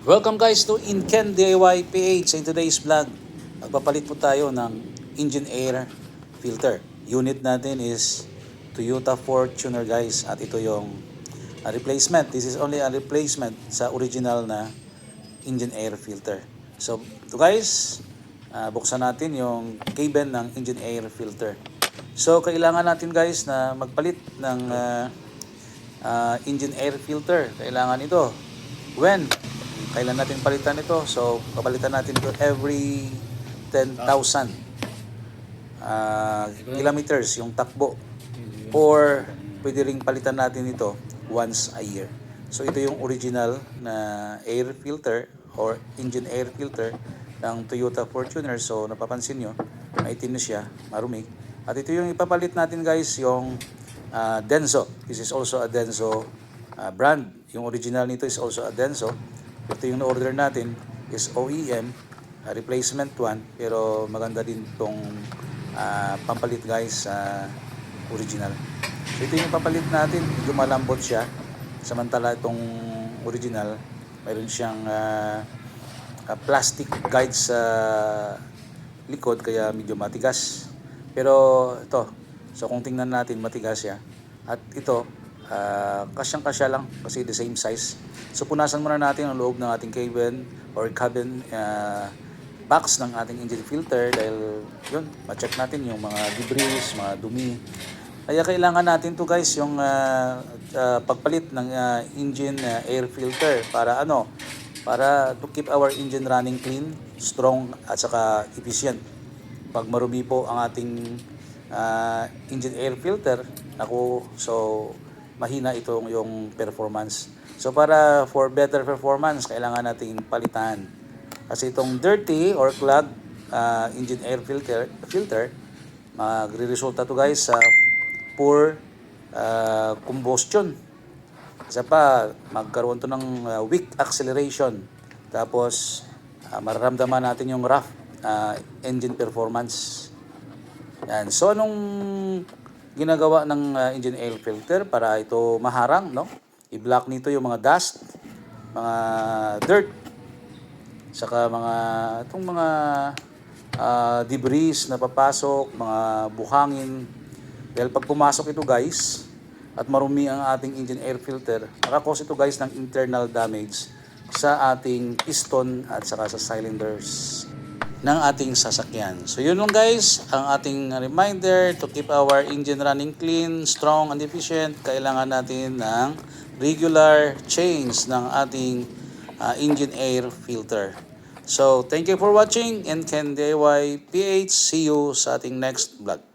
Welcome guys to Inken DIY PH. In today's vlog, magpapalit po tayo ng engine air filter. Unit natin is Toyota Fortuner guys, at ito yung replacement. This is only a replacement sa original na engine air filter. So ito guys, buksan natin yung cable ng engine air filter. So kailangan natin guys na magpalit ng engine air filter. Kailangan ito. When? Kailan natin palitan ito? So, papalitan natin ito every 10,000 kilometers yung takbo. Or, pwede ring palitan natin ito once a year. So, ito yung original na air filter or engine air filter ng Toyota Fortuner. So, napapansin nyo, maitim na siya, marumi. At ito yung ipapalit natin guys, yung Denso. This is also a Denso brand. Yung original nito is also a Denso. Ito yung order natin is OEM, replacement one, pero maganda din itong pampalit guys sa original. So ito yung papalit natin, medyo malambot siya. Samantala itong original, mayroon siyang plastic guides sa likod, kaya medyo matigas. Pero ito, so kung tingnan natin, matigas siya. At ito, kasyang-kasya lang kasi the same size. So punasan muna natin ang loob ng ating cabin or cabin box ng ating engine filter dahil yun, ma-check natin yung mga debris, mga dumi. Kaya kailangan natin to guys yung pagpalit ng engine air filter para ano? Para to keep our engine running clean, strong at saka efficient. Pag marumi po ang ating engine air filter, so mahina itong yung performance. So para for better performance, kailangan nating palitan. Kasi itong dirty or clogged engine air filter magre-resulta to guys sa poor combustion. Isa pa, magkaroon to ng weak acceleration. Tapos mararamdaman natin yung rough engine performance. Yan. So anong ginagawa ng engine air filter para ito maharang, no? I-block nito yung mga dust, mga dirt, saka itong mga debris na papasok, mga buhangin. Dahil pag pumasok ito guys, at marumi ang ating engine air filter, nakakause ito guys ng internal damage sa ating piston at saka sa cylinders ng ating sasakyan. So yun lang guys, ang ating reminder to keep our engine running clean, strong and efficient. Kailangan natin ng regular change ng ating engine air filter. So thank you for watching and Ken DIY PH. See you sa ating next vlog.